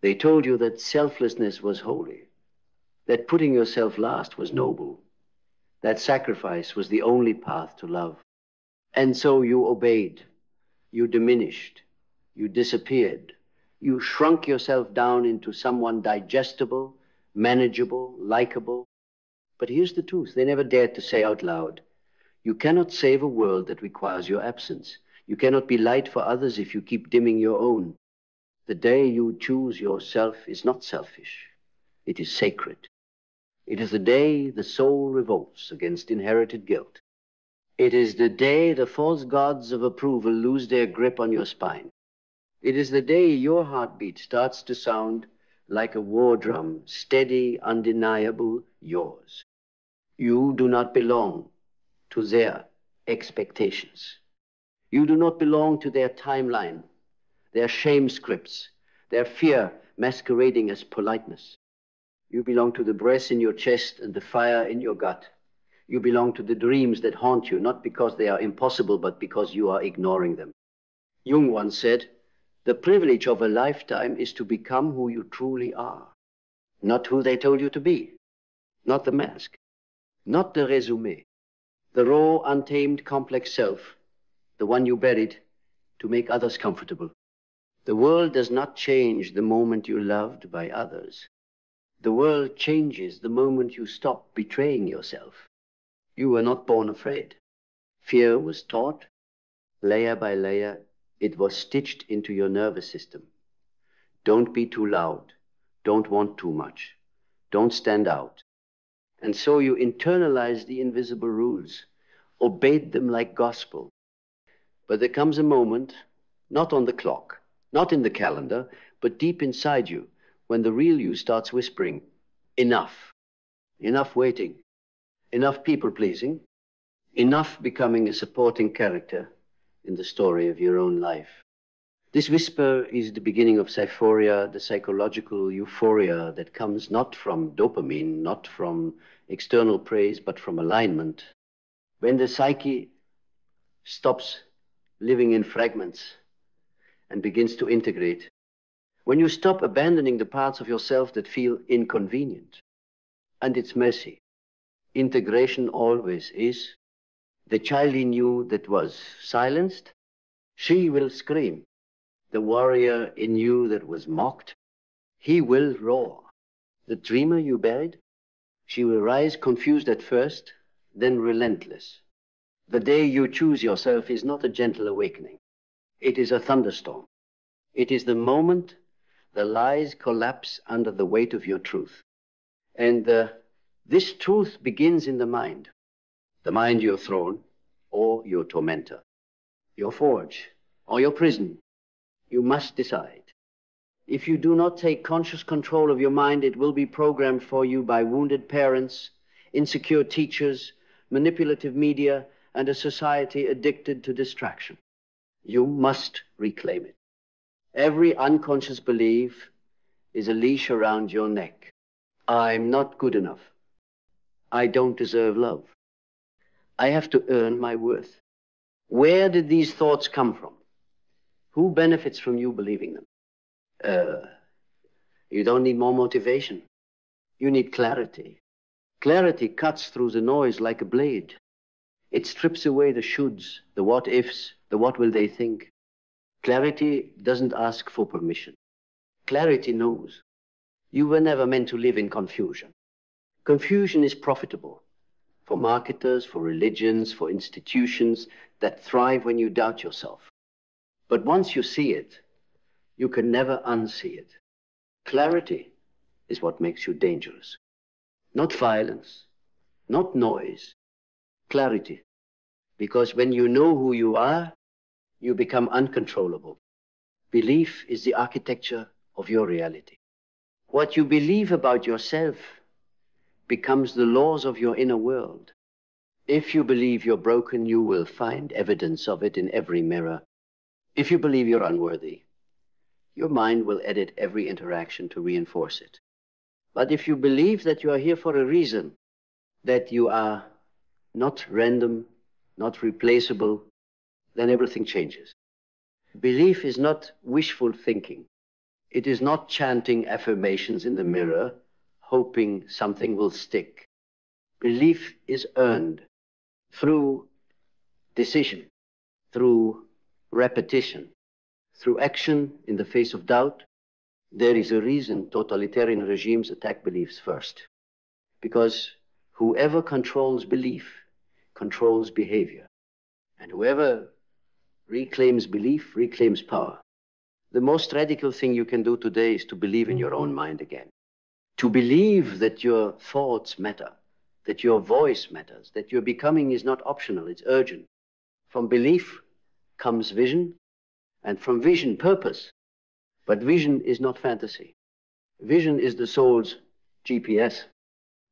They told you that selflessness was holy, that putting yourself last was noble, that sacrifice was the only path to love. And so you obeyed, you diminished, you disappeared, you shrunk yourself down into someone digestible, manageable, likable. But here's the truth, they never dared to say out loud, you cannot save a world that requires your absence. You cannot be light for others if you keep dimming your own. The day you choose yourself is not selfish. It is sacred. It is the day the soul revolts against inherited guilt. It is the day the false gods of approval lose their grip on your spine. It is the day your heartbeat starts to sound like a war drum, steady, undeniable, yours. You do not belong to their expectations. You do not belong to their timeline, their shame scripts, their fear masquerading as politeness. You belong to the breath in your chest and the fire in your gut. You belong to the dreams that haunt you, not because they are impossible, but because you are ignoring them. Jung once said, the privilege of a lifetime is to become who you truly are, not who they told you to be, not the mask, not the resume, the raw, untamed, complex self, the one you buried to make others comfortable. The world does not change the moment you're loved by others. The world changes the moment you stop betraying yourself. You were not born afraid. Fear was taught. Layer by layer, it was stitched into your nervous system. Don't be too loud. Don't want too much. Don't stand out. And so you internalized the invisible rules, obeyed them like gospel. But there comes a moment, not on the clock, not in the calendar, but deep inside you, when the real you starts whispering, enough. Enough waiting. Enough people-pleasing. Enough becoming a supporting character in the story of your own life. This whisper is the beginning of syphoria, the psychological euphoria that comes not from dopamine, not from external praise, but from alignment. When the psyche stops living in fragments and begins to integrate, when you stop abandoning the parts of yourself that feel inconvenient, and it's messy, integration always is. The child in you that was silenced, she will scream. The warrior in you that was mocked, he will roar. The dreamer you buried, she will rise confused at first, then relentless. The day you choose yourself is not a gentle awakening. It is a thunderstorm. It is the moment the lies collapse under the weight of your truth. And this truth begins in the mind your throne or your tormentor, your forge or your prison. You must decide. If you do not take conscious control of your mind, it will be programmed for you by wounded parents, insecure teachers, manipulative media, and a society addicted to distraction. You must reclaim it. Every unconscious belief is a leash around your neck. I'm not good enough. I don't deserve love. I have to earn my worth. Where did these thoughts come from? Who benefits from you believing them? You don't need more motivation. You need clarity. Clarity cuts through the noise like a blade. It strips away the shoulds, the what ifs, the what will they think. Clarity doesn't ask for permission. Clarity knows. You were never meant to live in confusion. Confusion is profitable for marketers, for religions, for institutions that thrive when you doubt yourself. But once you see it, you can never unsee it. Clarity is what makes you dangerous. Not violence, not noise. Clarity. Because when you know who you are, you become uncontrollable. Belief is the architecture of your reality. What you believe about yourself becomes the laws of your inner world. If you believe you're broken, you will find evidence of it in every mirror. If you believe you're unworthy, your mind will edit every interaction to reinforce it. But if you believe that you are here for a reason, that you are not random, not replaceable, then everything changes. Belief is not wishful thinking. It is not chanting affirmations in the mirror, hoping something will stick. Belief is earned through decision, through repetition, through action in the face of doubt. There is a reason totalitarian regimes attack beliefs first. Because whoever controls belief controls behavior. And whoever reclaims belief reclaims power. The most radical thing you can do today is to believe in your own mind again. To believe that your thoughts matter, that your voice matters, that your becoming is not optional, it's urgent. From belief comes vision, and from vision, purpose. But vision is not fantasy. Vision is the soul's GPS.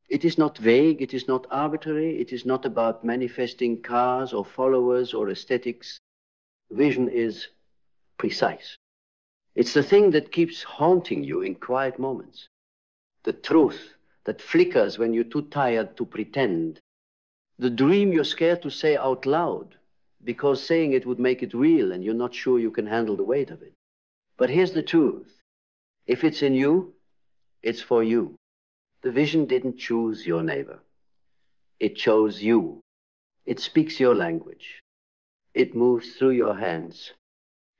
It is not vague, it is not arbitrary, it is not about manifesting cars or followers or aesthetics. Vision is precise. It's the thing that keeps haunting you in quiet moments. The truth that flickers when you're too tired to pretend. The dream you're scared to say out loud because saying it would make it real and you're not sure you can handle the weight of it. But here's the truth. If it's in you, it's for you. The vision didn't choose your neighbor. It chose you. It speaks your language. It moves through your hands.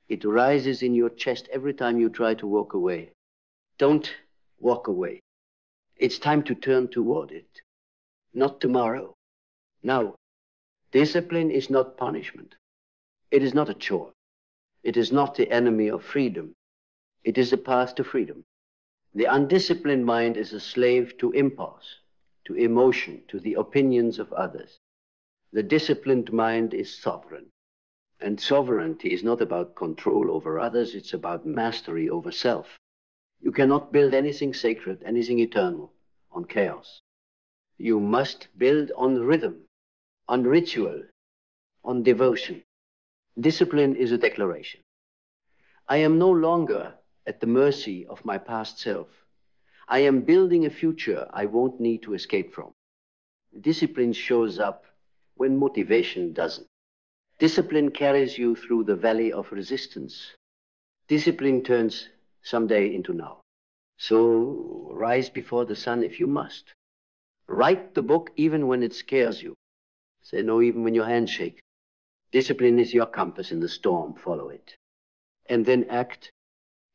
It rises in your chest every time you try to walk away. Don't walk away. It's time to turn toward it. Not tomorrow. Now. Discipline is not punishment. It is not a chore. It is not the enemy of freedom. It is the path to freedom. The undisciplined mind is a slave to impulse, to emotion, to the opinions of others. The disciplined mind is sovereign. And sovereignty is not about control over others, it's about mastery over self. You cannot build anything sacred, anything eternal, on chaos. You must build on rhythm, on ritual, on devotion. Discipline is a declaration. I am no longer at the mercy of my past self. I am building a future I won't need to escape from. Discipline shows up when motivation doesn't. Discipline carries you through the valley of resistance. Discipline turns someday into now. So rise before the sun if you must. Write the book even when it scares you. Say no even when your hands shake. Discipline is your compass in the storm, follow it. And then act.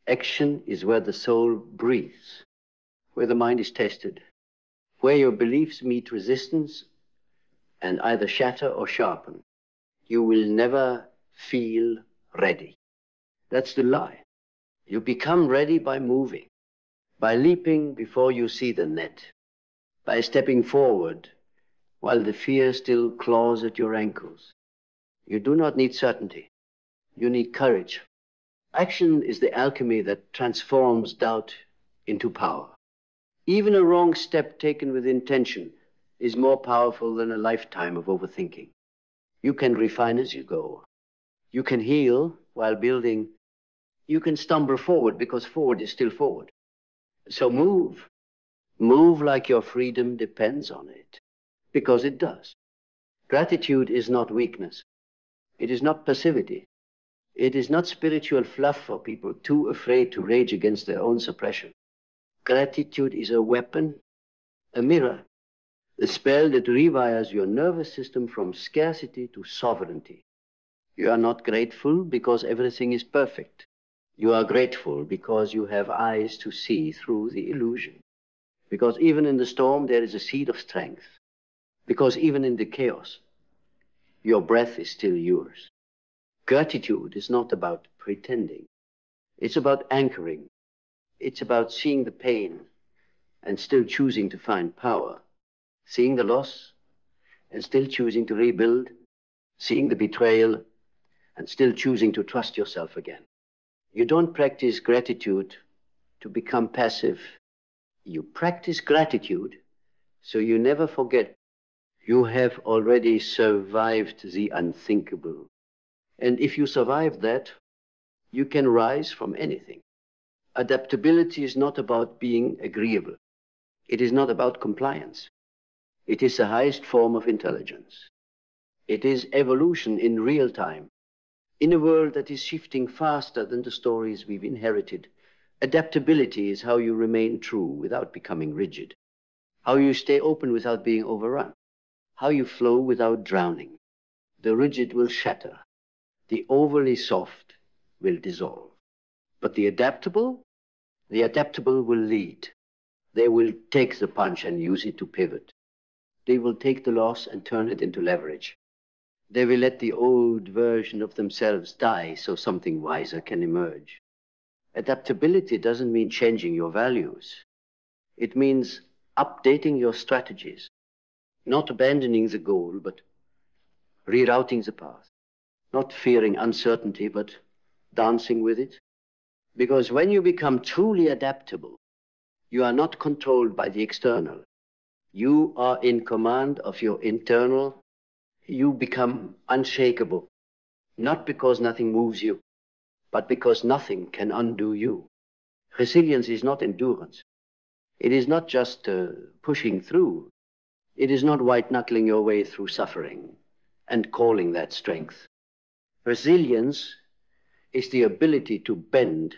Action is where the soul breathes, where the mind is tested, where your beliefs meet resistance and either shatter or sharpen. You will never feel ready. That's the lie. You become ready by moving, by leaping before you see the net, by stepping forward while the fear still claws at your ankles. You do not need certainty. You need courage. Action is the alchemy that transforms doubt into power. Even a wrong step taken with intention is more powerful than a lifetime of overthinking. You can refine as you go. You can heal while building. You can stumble forward because forward is still forward. So move. Move like your freedom depends on it, because it does. Gratitude is not weakness. It is not passivity. It is not spiritual fluff for people too afraid to rage against their own suppression. Gratitude is a weapon, a mirror, a spell that rewires your nervous system from scarcity to sovereignty. You are not grateful because everything is perfect. You are grateful because you have eyes to see through the illusion. Because even in the storm, there is a seed of strength. Because even in the chaos, your breath is still yours. Gratitude is not about pretending. It's about anchoring. It's about seeing the pain and still choosing to find power. Seeing the loss and still choosing to rebuild. Seeing the betrayal and still choosing to trust yourself again. You don't practice gratitude to become passive. You practice gratitude so you never forget you have already survived the unthinkable. And if you survive that, you can rise from anything. Adaptability is not about being agreeable. It is not about compliance. It is the highest form of intelligence. It is evolution in real time. In a world that is shifting faster than the stories we've inherited, Adaptability is how you remain true without becoming rigid, how you stay open without being overrun, how you flow without drowning. The rigid will shatter, the overly soft will dissolve. But the adaptable will lead. They will take the punch and use it to pivot. They will take the loss and turn it into leverage. They will let the old version of themselves die so something wiser can emerge. Adaptability doesn't mean changing your values. It means updating your strategies, not abandoning the goal, but rerouting the path, not fearing uncertainty, but dancing with it. Because when you become truly adaptable, you are not controlled by the external. You are in command of your internal. You become unshakable, not because nothing moves you, but because nothing can undo you. Resilience is not endurance. It is not just pushing through. It is not white-knuckling your way through suffering and calling that strength. Resilience is the ability to bend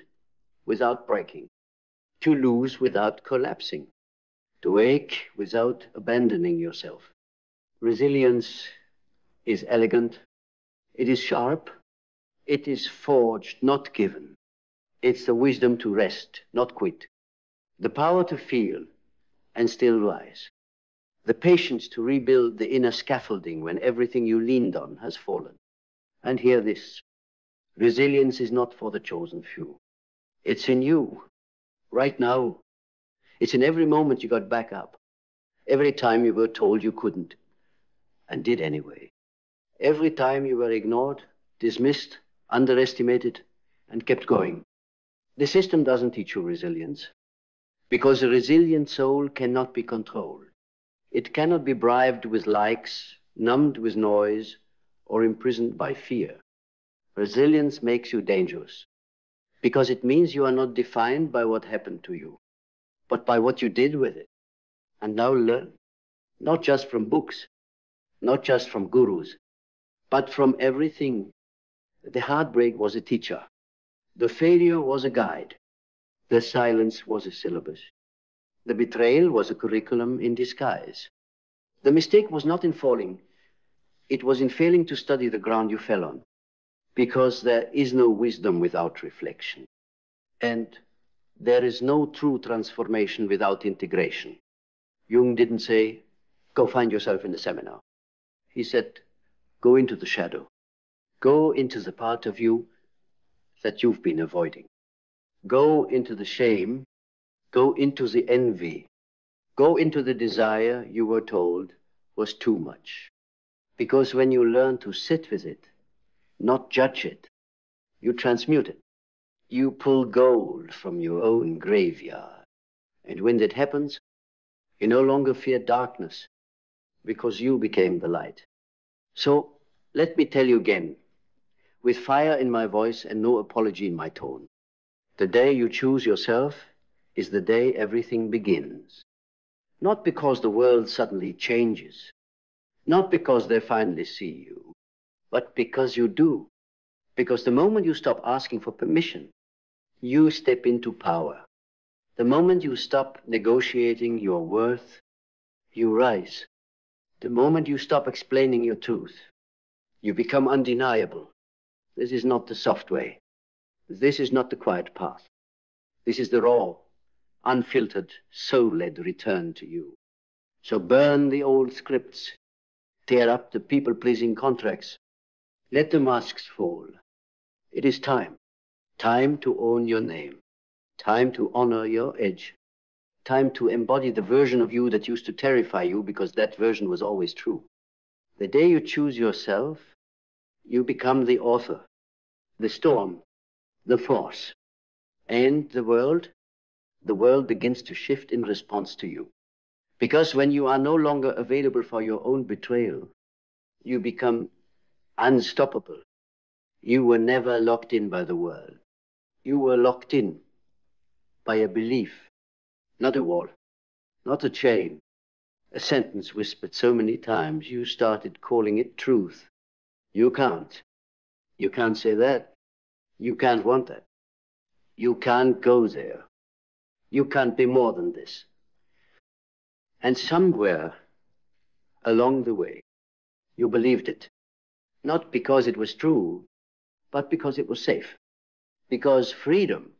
without breaking, to lose without collapsing, to ache without abandoning yourself. Resilience is elegant. It is sharp. It is forged, not given. It's the wisdom to rest, not quit. The power to feel and still rise. The patience to rebuild the inner scaffolding when everything you leaned on has fallen. And hear this. Resilience is not for the chosen few. It's in you. Right now. It's in every moment you got back up. Every time you were told you couldn't and did anyway. Every time you were ignored, dismissed, underestimated, and kept going. The system doesn't teach you resilience, because a resilient soul cannot be controlled. It cannot be bribed with likes, numbed with noise, or imprisoned by fear. Resilience makes you dangerous, because it means you are not defined by what happened to you, but by what you did with it. And now learn, not just from books, not just from gurus, but from everything. The heartbreak was a teacher. The failure was a guide. The silence was a syllabus. The betrayal was a curriculum in disguise. The mistake was not in falling. It was in failing to study the ground you fell on, because there is no wisdom without reflection. And there is no true transformation without integration. Jung didn't say, go find yourself in the seminar. He said, go into the shadow. Go into the part of you that you've been avoiding. Go into the shame. Go into the envy. Go into the desire you were told was too much. Because when you learn to sit with it, not judge it, you transmute it. You pull gold from your own graveyard. And when that happens, you no longer fear darkness, because you became the light. So let me tell you again, with fire in my voice and no apology in my tone, the day you choose yourself is the day everything begins. Not because the world suddenly changes, not because they finally see you, but because you do. Because the moment you stop asking for permission, you step into power. The moment you stop negotiating your worth, you rise. The moment you stop explaining your truth, you become undeniable. This is not the soft way. This is not the quiet path. This is the raw, unfiltered, soul-led return to you. So burn the old scripts. Tear up the people-pleasing contracts. Let the masks fall. It is time. Time to own your name. Time to honor your edge. Time to embody the version of you that used to terrify you because that version was always true. The day you choose yourself, you become the author, the storm, the force. And the world begins to shift in response to you. Because when you are no longer available for your own betrayal, you become unstoppable. You were never locked in by the world. You were locked in by a belief, not a wall, not a chain, a sentence whispered so many times you started calling it truth. You can't. You can't say that. You can't want that. You can't go there. You can't be more than this. And somewhere along the way, you believed it. Not because it was true, but because it was safe. Because freedom,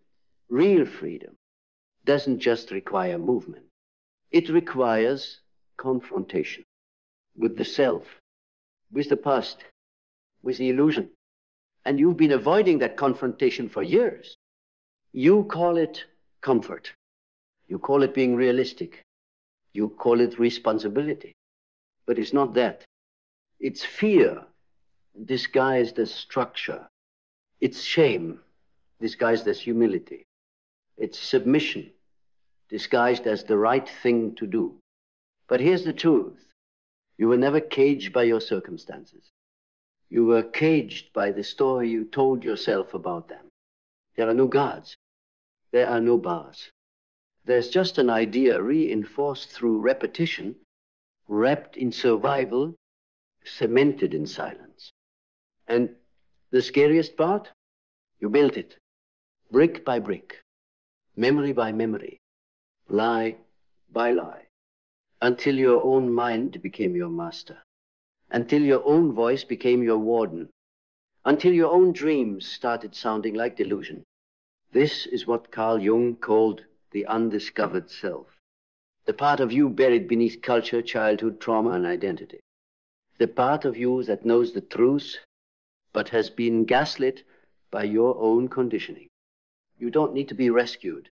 real freedom, doesn't just require movement. It requires confrontation with the self, with the past, with the illusion. And you've been avoiding that confrontation for years. You call it comfort. You call it being realistic. You call it responsibility. But it's not that. It's fear disguised as structure. It's shame disguised as humility. It's submission disguised as the right thing to do. But here's the truth. You were never caged by your circumstances. You were caged by the story you told yourself about them. There are no guards. There are no bars. There's just an idea reinforced through repetition, wrapped in survival, cemented in silence. And the scariest part? You built it, brick by brick, memory by memory, lie by lie, until your own mind became your master, until your own voice became your warden, until your own dreams started sounding like delusion. This is what Carl Jung called the undiscovered self, the part of you buried beneath culture, childhood, trauma, and identity, the part of you that knows the truth but has been gaslit by your own conditioning. You don't need to be rescued.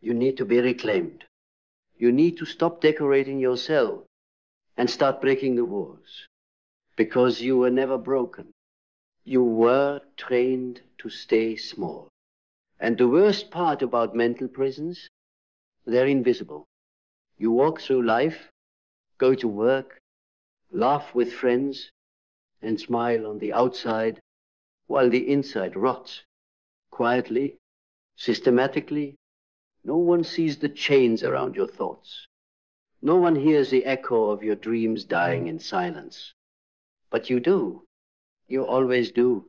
You need to be reclaimed. You need to stop decorating yourself and start breaking the walls, because you were never broken. You were trained to stay small. And the worst part about mental prisons, they're invisible. You walk through life, go to work, laugh with friends, and smile on the outside, while the inside rots. Quietly, systematically, no one sees the chains around your thoughts. No one hears the echo of your dreams dying in silence. But you do. You always do.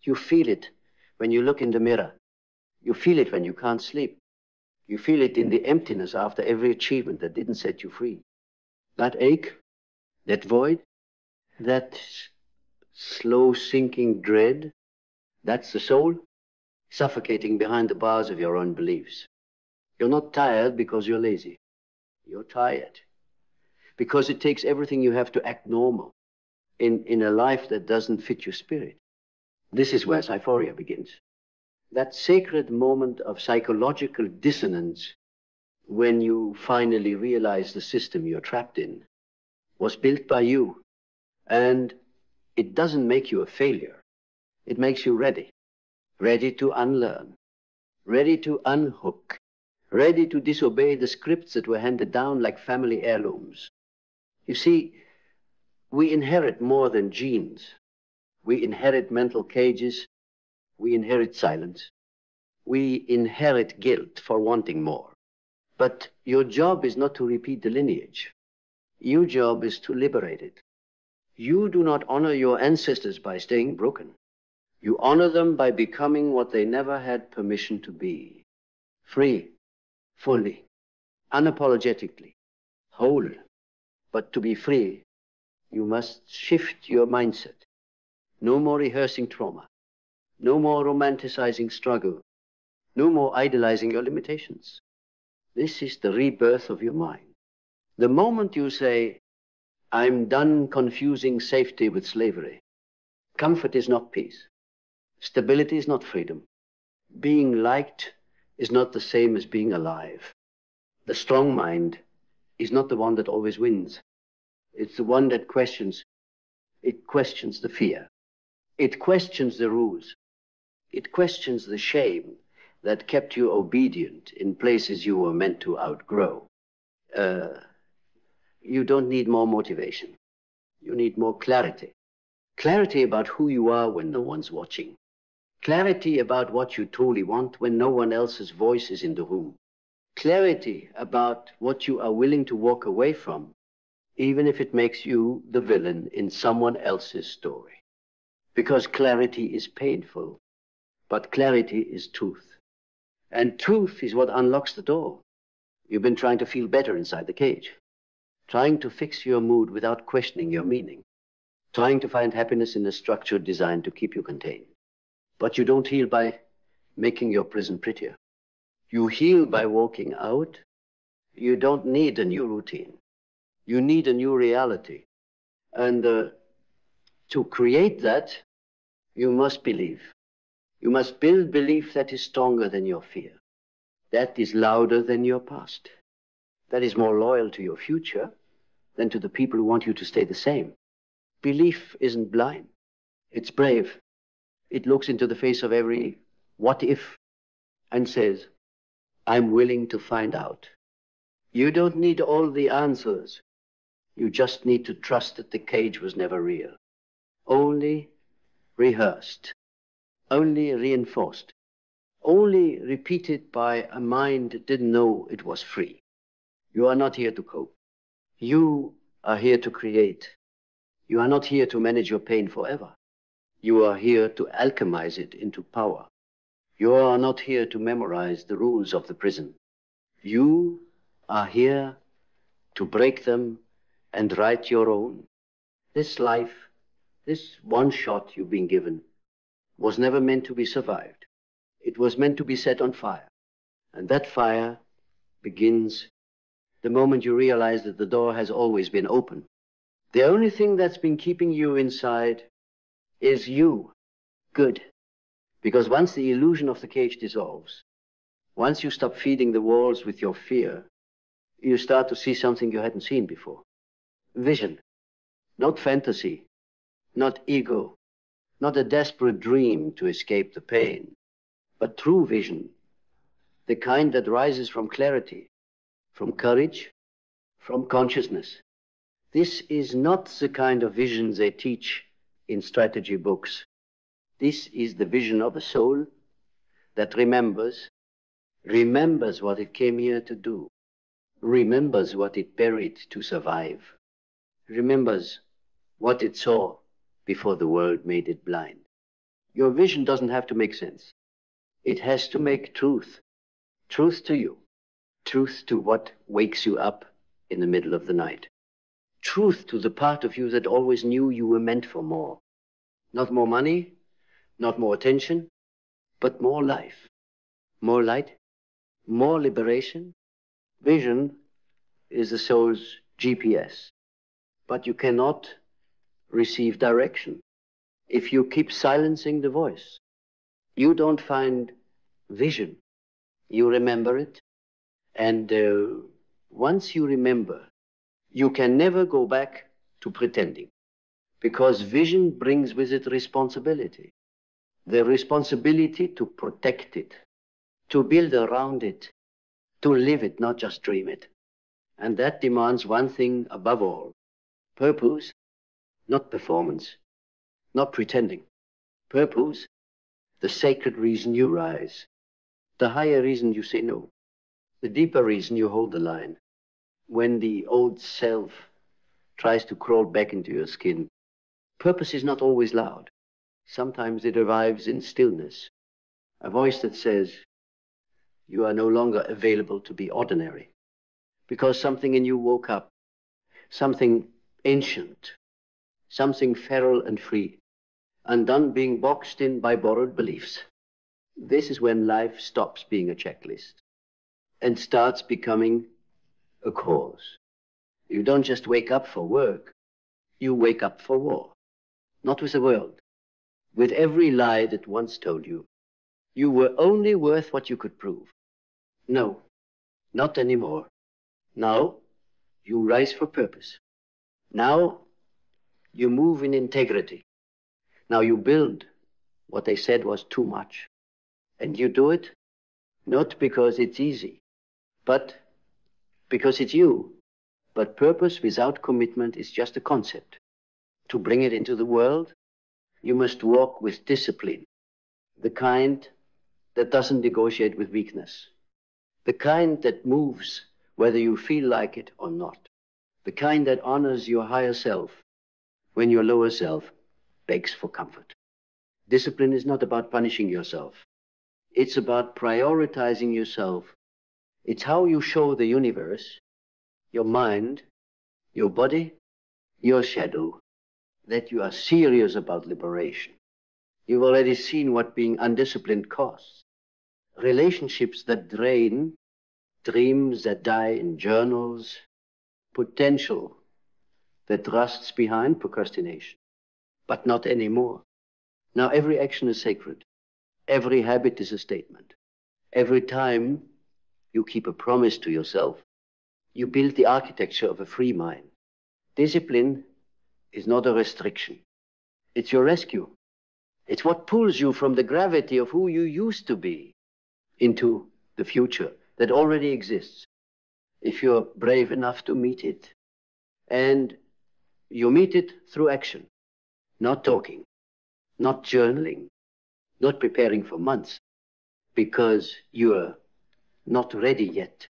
You feel it when you look in the mirror. You feel it when you can't sleep. You feel it in the emptiness after every achievement that didn't set you free. That ache, that void, that slow sinking dread, that's the soul suffocating behind the bars of your own beliefs. You're not tired because you're lazy. You're tired because it takes everything you have to act normal in a life that doesn't fit your spirit. This is where Syphoria begins. That sacred moment of psychological dissonance when you finally realize the system you're trapped in was built by you. And it doesn't make you a failure. It makes you ready. Ready to unlearn. Ready to unhook. Ready to disobey the scripts that were handed down like family heirlooms. You see, we inherit more than genes. We inherit mental cages. We inherit silence. We inherit guilt for wanting more. But your job is not to repeat the lineage. Your job is to liberate it. You do not honor your ancestors by staying broken. You honor them by becoming what they never had permission to be. Free, fully, unapologetically, whole. But to be free, you must shift your mindset. No more rehearsing trauma. No more romanticizing struggle. No more idolizing your limitations. This is the rebirth of your mind. The moment you say, I'm done confusing safety with slavery. Comfort is not peace. Stability is not freedom. Being liked is not the same as being alive. The strong mind is not the one that always wins. It's the one that questions. It questions the fear. It questions the rules. It questions the shame that kept you obedient in places you were meant to outgrow. You don't need more motivation. You need more clarity. Clarity about who you are when no one's watching. Clarity about what you truly want when no one else's voice is in the room. Clarity about what you are willing to walk away from, even if it makes you the villain in someone else's story. Because clarity is painful, but clarity is truth. And truth is what unlocks the door. You've been trying to feel better inside the cage, trying to fix your mood without questioning your meaning, trying to find happiness in a structure designed to keep you contained. But you don't heal by making your prison prettier. You heal by walking out. You don't need a new routine. You need a new reality. And to create that, you must believe. You must build belief that is stronger than your fear, that is louder than your past, that is more loyal to your future than to the people who want you to stay the same. Belief isn't blind. It's brave. It looks into the face of every what if and says, I'm willing to find out. You don't need all the answers. You just need to trust that the cage was never real, only rehearsed, only reinforced, only repeated by a mind that didn't know it was free. You are not here to cope. You are here to create. You are not here to manage your pain forever. You are here to alchemize it into power. You are not here to memorize the rules of the prison. You are here to break them and write your own. This life, this one shot you've been given, was never meant to be survived. It was meant to be set on fire. And that fire begins the moment you realize that the door has always been open. The only thing that's been keeping you inside is you. Good. Because once the illusion of the cage dissolves, once you stop feeding the walls with your fear, you start to see something you hadn't seen before. Vision. Not fantasy. Not ego. Not a desperate dream to escape the pain. But true vision. The kind that rises from clarity, from courage, from consciousness. This is not the kind of vision they teach in strategy books. This is the vision of a soul that remembers what it came here to do, remembers what it buried to survive, remembers what it saw before the world made it blind. Your vision doesn't have to make sense. It has to make truth. Truth to you. Truth to what wakes you up in the middle of the night. Truth to the part of you that always knew you were meant for more. Not more money, not more attention, but more life. More light, more liberation. Vision is the soul's GPS. But you cannot receive direction if you keep silencing the voice. You don't find vision. You remember it. And once you remember, you can never go back to pretending. Because vision brings with it responsibility. The responsibility to protect it, to build around it, to live it, not just dream it. And that demands one thing above all: purpose, not performance, not pretending. Purpose, the sacred reason you rise, the higher reason you say no, the deeper reason you hold the line. When the old self tries to crawl back into your skin, purpose is not always loud. Sometimes it arrives in stillness, a voice that says, you are no longer available to be ordinary, because something in you woke up, something ancient, something feral and free, undone being boxed in by borrowed beliefs. This is when life stops being a checklist and starts becoming a cause. You don't just wake up for work, you wake up for war. Not with the world, with every lie that once told you you were only worth what you could prove. No, not anymore. Now you rise for purpose. Now you move in integrity. Now you build what they said was too much. And you do it not because it's easy, but because it's you. But purpose without commitment is just a concept. To bring it into the world, you must walk with discipline, the kind that doesn't negotiate with weakness, the kind that moves whether you feel like it or not, the kind that honors your higher self when your lower self begs for comfort. Discipline is not about punishing yourself. It's about prioritizing yourself. It's how you show the universe, your mind, your body, your shadow, that you are serious about liberation. You've already seen what being undisciplined costs. Relationships that drain, dreams that die in journals, potential that rusts behind procrastination. But not anymore. Now every action is sacred. Every habit is a statement. Every time you keep a promise to yourself, you build the architecture of a free mind. Discipline is not a restriction. It's your rescue. It's what pulls you from the gravity of who you used to be into the future that already exists, if you're brave enough to meet it. And you meet it through action, not talking, not journaling, not preparing for months, because you're not ready yet.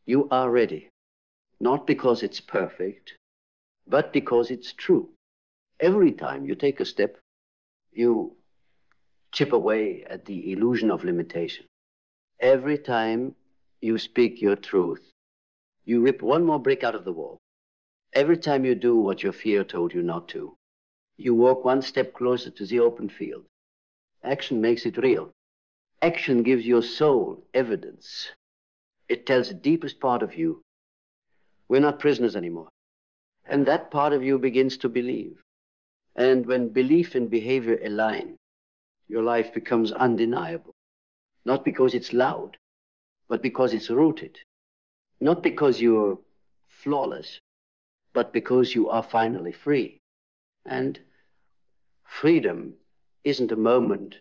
You are ready, not because it's perfect, but because it's true. Every time you take a step, you chip away at the illusion of limitation. Every time you speak your truth, you rip one more brick out of the wall. Every time you do what your fear told you not to, you walk one step closer to the open field. Action makes it real. Action gives your soul evidence. It tells the deepest part of you, we're not prisoners anymore. And that part of you begins to believe. And when belief and behavior align, your life becomes undeniable. Not because it's loud, but because it's rooted. Not because you're flawless, but because you are finally free. And freedom isn't a moment,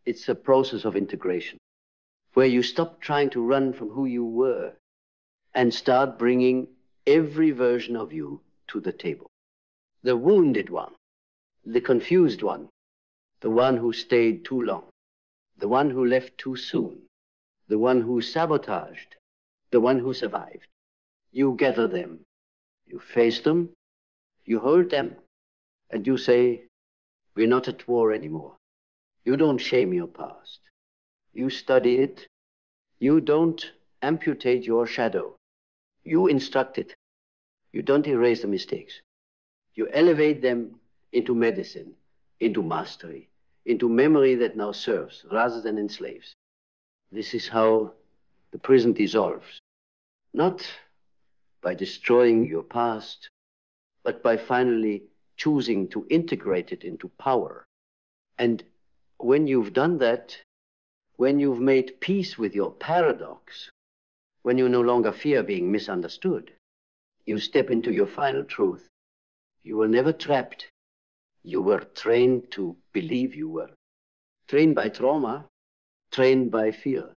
it's a process of integration, where you stop trying to run from who you were and start bringing every version of you to the table. The wounded one, the confused one, the one who stayed too long, the one who left too soon, the one who sabotaged, the one who survived. You gather them, you face them, you hold them, and you say, we're not at war anymore. You don't shame your past. You study it. You don't amputate your shadow. You instruct it. You don't erase the mistakes. You elevate them into medicine, into mastery, into memory that now serves rather than enslaves. This is how the prison dissolves. Not by destroying your past, but by finally choosing to integrate it into power. And when you've done that, when you've made peace with your paradox, when you no longer fear being misunderstood, you step into your final truth. You were never trapped. You were trained to believe you were. Trained by trauma, trained by fear,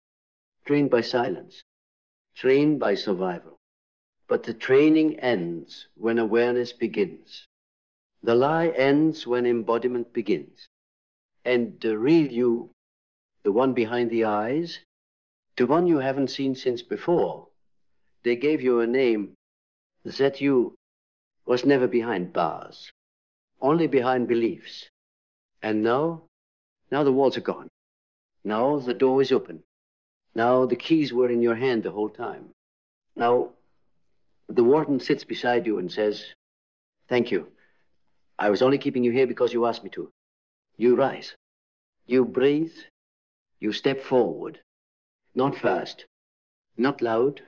trained by silence, trained by survival. But the training ends when awareness begins. The lie ends when embodiment begins. And the real you, the one behind the eyes, the one you haven't seen since before, they gave you a name. That you was never behind bars, only behind beliefs. And now the walls are gone. Now the door is open. Now the keys were in your hand the whole time. Now the warden sits beside you and says, thank you. I was only keeping you here because you asked me to. You rise. You breathe. You step forward. Not fast. Not loud.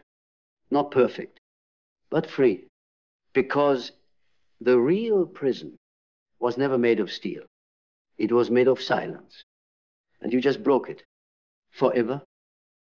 Not perfect. But free. Because the real prison was never made of steel. It was made of silence. And you just broke it. Forever.